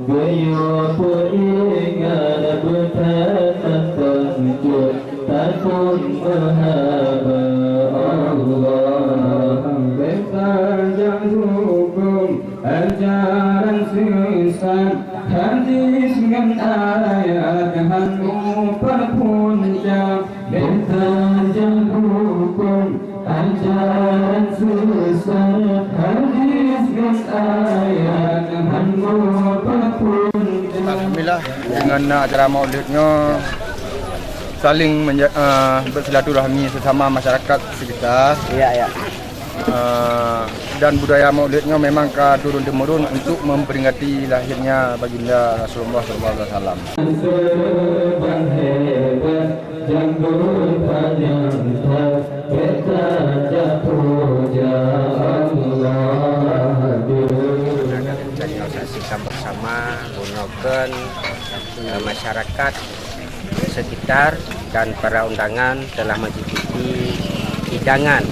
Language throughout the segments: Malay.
Gaya ingat bertahan terwujud takut mahaba Allah. Bersajak hukum ajaran sesat, hadis dengan ayat hangu perpunca. Bersajak hukum ajaran sesat, hadis dengan ayat hangu perpunca. Alhamdulillah dengan acara maulidnya saling bersilaturahmi sesama masyarakat sekitar. Ya. Dan budaya maulidnya memang turun temurun untuk memperingati lahirnya baginda Rasulullah SAW. Serban hebat janggut panjang bertajak puja Allah. Dan saksikan bersama gunakan masyarakat sekitar dan para undangan telah mengikuti hidangan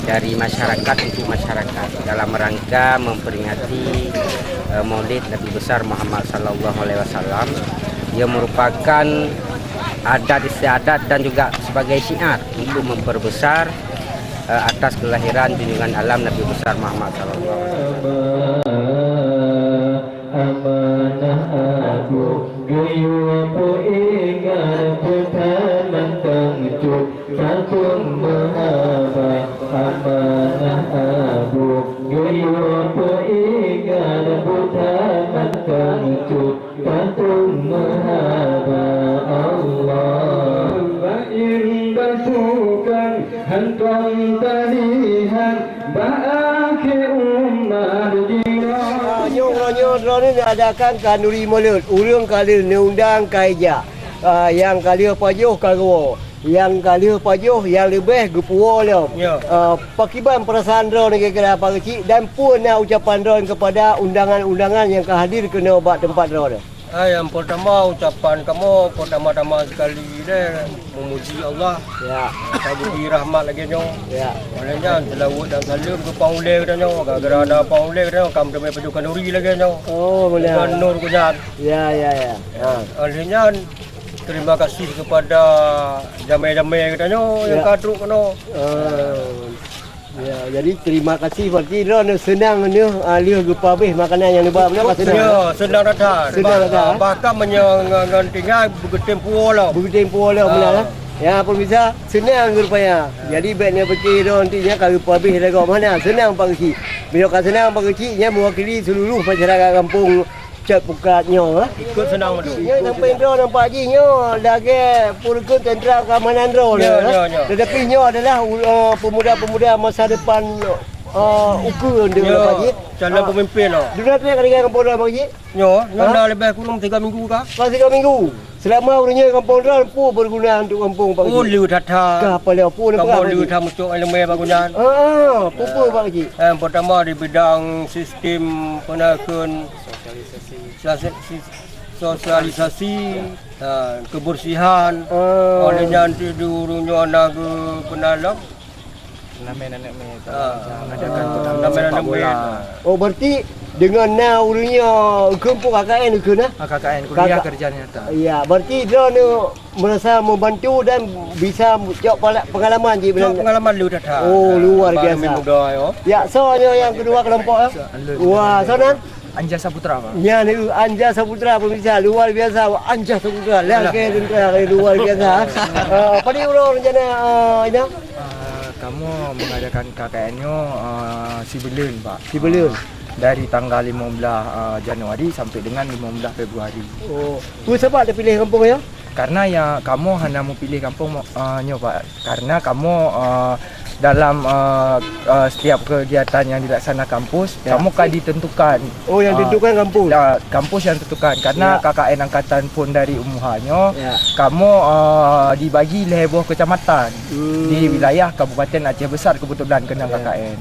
dari masyarakat untuk masyarakat dalam rangka memperingati Maulid Nabi besar Muhammad sallallahu alaihi wasallam. Ia merupakan adat istiadat dan juga sebagai syiar untuk memperbesar atas kelahiran junjungan alam Nabi besar Muhammad sallallahu alaihi wasallam. Amanah aku gayuku ingat bertahan terwujud takut mahaba. Amanah aku gayuku ingat bertahan terwujud takut mahaba Allah. Bain basukan hantong talihan baakhir ummah Nyo ni adakan kanuri mulut, urang kali undang kaija. Yang kali pajuh kagwo, yang kali pajuh yang lebih gepuo lom. Pakiban perasaan ro ni kira apa kecil dan pun ucapan ro kepada undangan-undangan yang kehadir kena buat tempat ro. Yang pertama ucapan kamu pertama-tama sekali deh memuji Allah. Ya. Kita beri rahmat lagi nyo. Ya. Maknanya selawat dan salam ke pauleh kita nyo. Gara-gara ada pauleh kita nyo kamu demi pajukan nuri lagi nyo. Oh, boleh. Bukan nur kunyat. Ya. Akhirnya terima kasih kepada jamai-jamai kita nyo yang kadruk kena. Ya, jadi terima kasih berarti ron senang ni liu gepa habis makanan yang dibawa mana senang. Ya, senang datang. Senang datang. Bahkan menyengantinya begitu lah. Begitu lah mana. Ya, pemirsa senang rupanya. Jadi baiknya pergi ron nantinya kalau habis lagi mana senang Pak Kecil. Bila kata senang Pak Kecil nya mewakili seluruh masyarakat kampung Cat Pukatnya. Ikut senang dulu. Ya, sampai ro nampak ji nya lagi purkun tentera keamanan ro. Ya. Tetapi nya adalah pemuda-pemuda masa depan ukur dengan Pak Ji. Calon pemimpin lah. Dulu nak dengan kampung ro Pak Ji. Yo, dah lebih kurang 3 minggu kah? Masih 3 minggu. Selama urusnya kampung ro pu berguna untuk kampung Pak Ji. Oh, liu tata. Apa dia pu nak Kamu liu tamu cok elemen bangunan. Pupu Pak Ji. Yang pertama di bidang sistem penakan sosialisasi, kebersihan. Olehnya nanti diurungnya anak penalang. Oh, berarti dengan urusnya kampung KKN ke nah? KKN kuliah kerja nyata. Ya, berarti dia ni merasa membantu dan bisa cok pengalaman je bilang. Pengalaman liu tata. Oh, luar biasa. Muda yo. Ya, soalnya yang kedua kelompok. Wah, sana Anja Saputra, Pak. ya ni Anja Saputra pemirsa luar biasa. Anja Saputra lagi tentera luar biasa. Apa ni orang rencana ini? Kamu mengadakan KKN-nya Sibelun, Pak. Sibelun. Dari tanggal 15 Januari sampai dengan 15 Februari. Oh, tu sebab dia pilih kampung ya? Karena ya kamu hanya mau pilih kampung nya, Pak. Karena kamu dalam setiap kegiatan yang dilaksanakan kampus, kamu kan ditentukan. Oh, yang ditentukan kampus. Kampus yang tentukan. Karena KKN angkatan pun dari umuhannya, kamu dibagi lebuh kecamatan di wilayah Kabupaten Aceh Besar kebetulan kena KKN.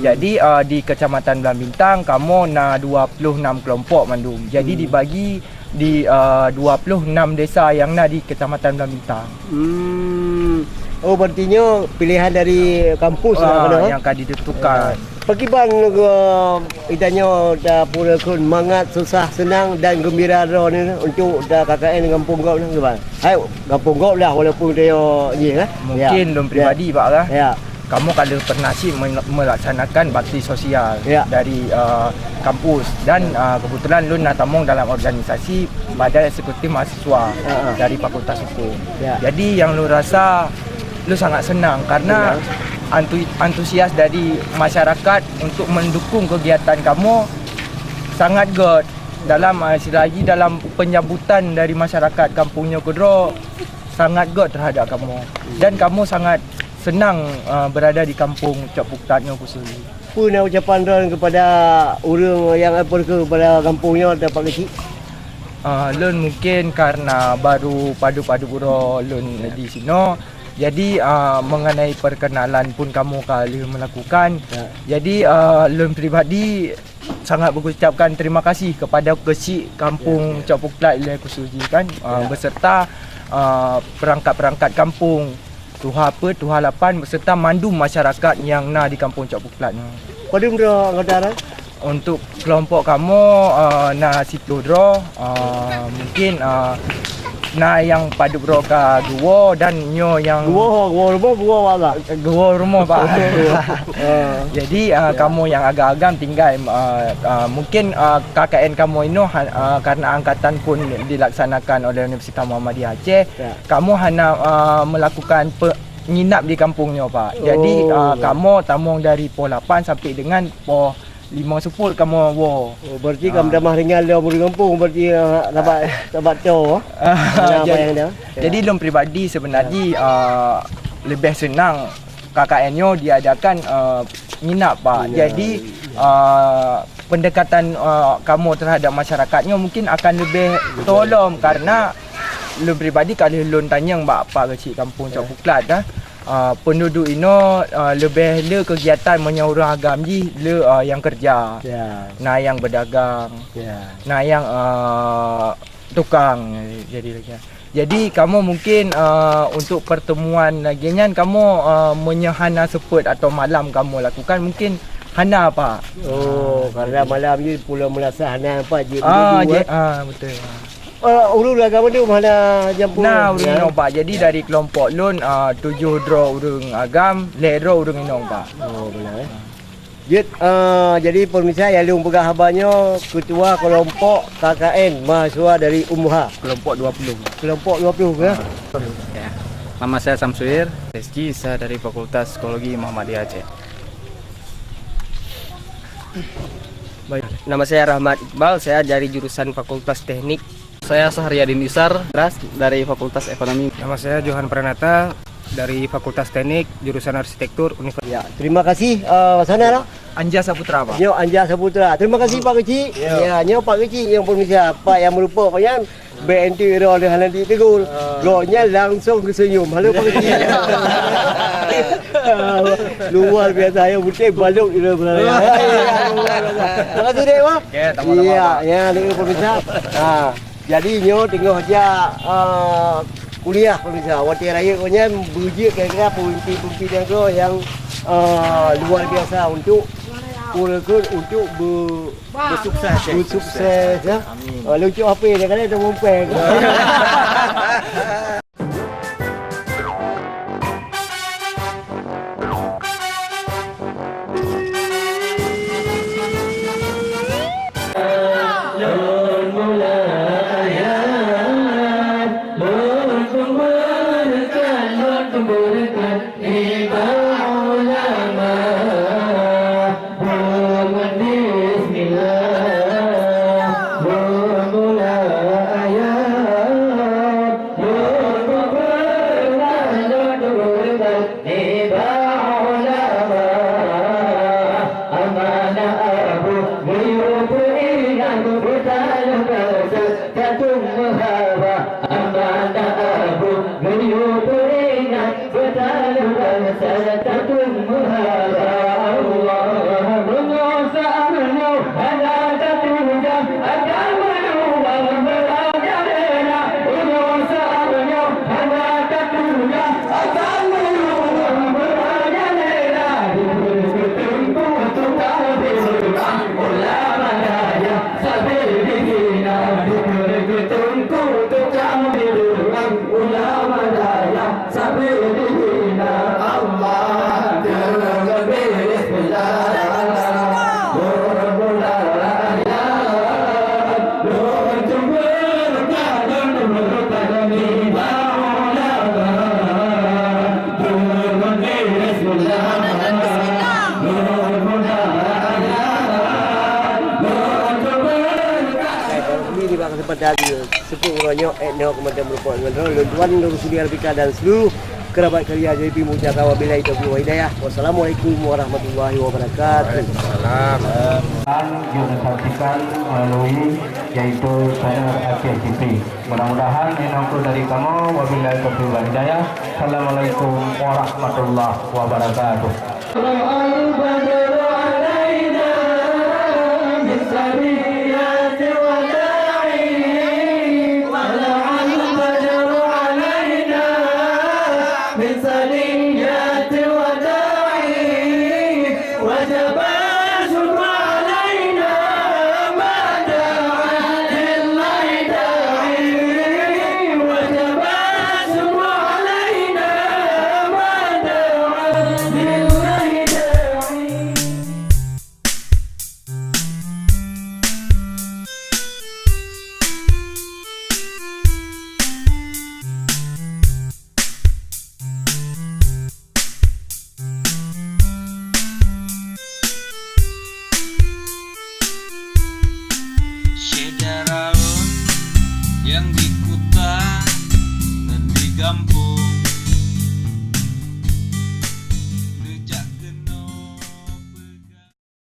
Jadi di Kecamatan Belang Bintang kamu 26 kelompok mandum. Jadi dibagi di 26 desa yang di Kecamatan Belang Bintang. Oh, berartinya pilihan dari kampus lah kena. yang akan ditentukan. Pakiban itanya dah pura kun mangat susah senang dan gembira ni untuk dah KKN kampung kau ni bang. Hai kampung kau lah walaupun dia ni kan. Mungkin belum pribadi pak lah. Ya. Kamu kalau pernah sih melaksanakan bakti sosial dari kampus dan kebetulan lu nak tamung dalam organisasi Badan Eksekutif Mahasiswa dari Fakultas Hukum. Jadi yang lu rasa lu sangat senang karena antusias dari masyarakat untuk mendukung kegiatan kamu sangat good dalam lagi dalam penyambutan dari masyarakat kampungnya Kodro sangat good terhadap kamu dan kamu sangat senang berada di kampung Cok Puktatnya khususnya. Apa ucapan Ron kepada orang yang apa kepada kampungnya atau Pak Kecil? Lun mungkin karena baru padu-padu buro lun di sini. Jadi mengenai perkenalan pun kamu kali melakukan. Jadi lun pribadi sangat mengucapkan terima kasih kepada kecil kampung Cok Puktat Ilai Kusuji kan beserta perangkat-perangkat kampung Tuha apa, Tuha 8 beserta mandum masyarakat yang di kampung Cok Puktat ni. Kodum dro ngadaran? Untuk kelompok kamu situ dro mungkin yang padu bro ka gua dan nyo yang gua rumah gua rumah pak. Jadi kamu yang agak-agam tinggal mungkin KKN kamu ini karena angkatan pun dilaksanakan oleh Universitas Muhammadiyah Aceh. Kamu hanya melakukan nginap di kampungnya pak. Jadi kamu tamung dari pukul 8 sampai dengan pukul 5 kamu wo. Oh, berarti kamu dah mah ringan dia di kampung berarti dapat tu. Jadi lom pribadi sebenarnya lebih senang KKN-nya diadakan nginap pak. Jadi pendekatan kamu terhadap masyarakatnya mungkin akan lebih tolong karena lom pribadi kalau lom tanya pak kecil kampung Cok Puktat penduduk ini lebih le kegiatan menyaurang agam le yang kerja, yang berdagang, yang tukang jadi kamu mungkin untuk pertemuan lagi kamu menyahana seput atau malam kamu lakukan mungkin hana apa? Oh, karena malam ni pula melasa hana apa je betul. Urung agama dia mana jampu. Urung pak. Jadi dari kelompok lun 7 draw urung agam, lero urung inong pak. Oh, benar. Jadi pemirsa yang lung pegang habarnya ketua kelompok KKN mahasiswa dari UMHA kelompok 20. Kelompok 20 ya. Nama saya Samsuir Rizky, saya dari Fakultas Psikologi Muhammadiyah Aceh. Baik. Nama saya Rahmat Iqbal, saya dari jurusan Fakultas Teknik. Saya Saharyadin Isar dari Fakultas Ekonomi. Nama saya Johan Pranata dari Fakultas Teknik jurusan Arsitektur Universitas. Ya, terima kasih sana lah. Anja Saputra pak. Nyo Anja Saputra. Terima kasih Pak Kecil. Ya, nyo Pak Kecil yang pemirsa Pak yang merupa yang BNT ro dengan nanti tegur. Rohnya langsung kesenyum. Halo Pak Kecil. Luar biasa ya betul balok dia berada. Terima kasih dek Pak. Ya, dengan pemirsa. Jadi nyo tengok aja kuliah pemirsa. Waktu raya punya bujuk kira-kira pemimpi-pemimpi yang luar biasa untuk untuk bersukses ya. Lucu apa dia kata dia mumpeng. terima kesempatan sepuluh ronyo etno kementerian merupakan dengan Tuan Nur Sudi Arbika dan seluruh kerabat kerja JP mengucapkan wabillahi taufiq wal hidayah. Wassalamualaikum warahmatullahi wabarakatuh. Waalaikumsalam. Dan yang disaksikan melalui yaitu channel Aceh TV. Mudah-mudahan ini dari kamu. Wabillahi taufiq wal hidayah. Assalamualaikum warahmatullahi wabarakatuh. Syedaraun yang di kota dan di kampung